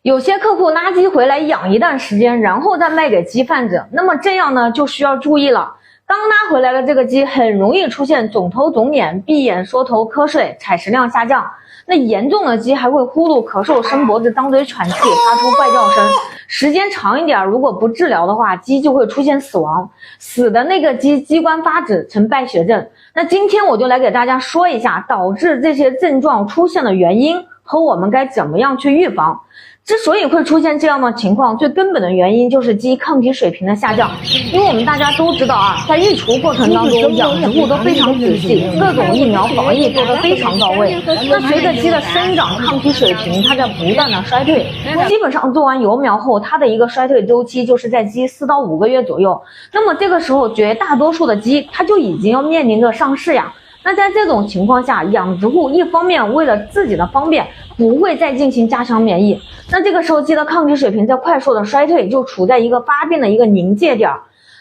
有些客户拉鸡回来养一段时间，然后再卖给鸡贩子，那么这样呢就需要注意了。刚拉回来的这个鸡很容易出现肿头肿脸、闭眼缩头、瞌睡、采食量下降。那严重的鸡还会呼噜、咳嗽、伸脖子、张嘴喘气、发出怪叫声。时间长一点，如果不治疗的话，鸡就会出现死亡。死的那个鸡鸡冠发紫，呈败血症。那今天我就来给大家说一下导致这些症状出现的原因和我们该怎么样去预防。之所以会出现这样的情况，最根本的原因就是鸡抗体水平的下降。因为我们大家都知道啊，在育雏过程当中，养殖户都非常仔细，各种疫苗防疫做得非常到位。那随着鸡的生长，抗体水平它在不断的衰退，基本上做完幼苗后，它的一个衰退周期就是在鸡4到5个月左右。那么这个时候，绝大多数的鸡它就已经要面临着上市呀。那在这种情况下，养殖户一方面为了自己的方便，不会再进行加强免疫，那这个时候鸡的抗体水平在快速的衰退，就处在一个发病的一个临界点。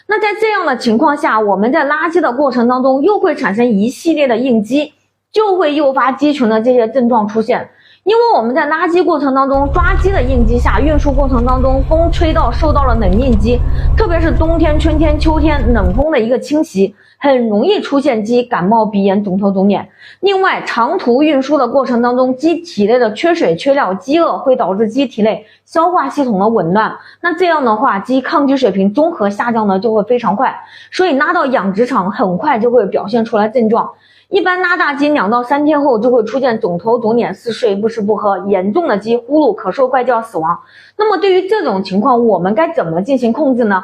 那在这样的情况下，我们在拉鸡的过程当中又会产生一系列的应激，就会诱发鸡群的这些症状出现。因为我们在拉鸡过程当中，抓鸡的应激下，运输过程当中风吹到受到了冷应激，特别是冬天、春天、秋天冷风的一个侵袭，很容易出现鸡感冒、鼻炎、肿头肿脸。另外，长途运输的过程当中，鸡体内的缺水、缺料、饥饿会导致鸡体内消化系统的紊乱。那这样的话，鸡抗体水平综合下降的就会非常快，所以拉到养殖场很快就会表现出来症状。一般拉大鸡2到3天后就会出现肿头肿脸、嗜睡、不吃不喝，严重的鸡呼噜、咳嗽、怪叫、死亡。那么对于这种情况，我们该怎么进行控制呢？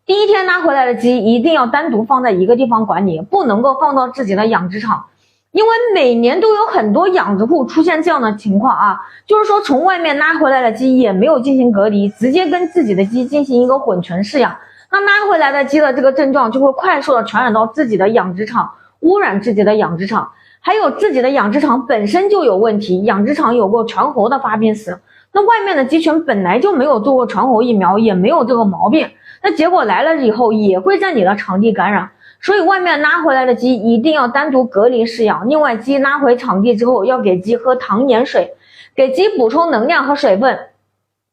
第一天拉回来的鸡一定要单独放在一个地方管理，不能够放到自己的养殖场。因为每年都有很多养殖户出现这样的情况啊，就是说从外面拉回来的鸡也没有进行隔离，直接跟自己的鸡进行一个混群饲养，那拉回来的鸡的这个症状就会快速的传染到自己的养殖场，污染自己的养殖场，还有自己的养殖场本身就有问题，养殖场有过传猴的发病史，那外面的鸡群本来就没有做过传猴疫苗，也没有这个毛病，那结果来了以后也会在你的场地感染。所以外面拉回来的鸡一定要单独隔离饲养。另外，鸡拉回场地之后，要给鸡喝糖盐水，给鸡补充能量和水分。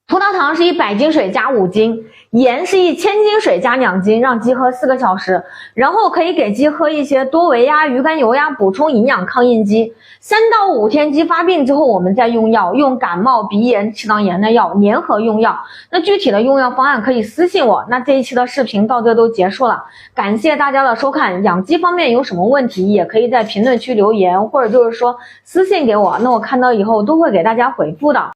葡萄糖是100斤水加5斤，盐是1000斤水加2斤，让鸡喝4个小时。然后可以给鸡喝一些多维呀、鱼肝油呀，补充营养抗应激。3到5天鸡发病之后，我们再用药，用感冒、鼻炎、气囊炎的药联合用药。那具体的用药方案可以私信我。那这一期的视频到这都结束了，感谢大家的收看。养鸡方面有什么问题，也可以在评论区留言，或者就是说私信给我，那我看到以后都会给大家回复的。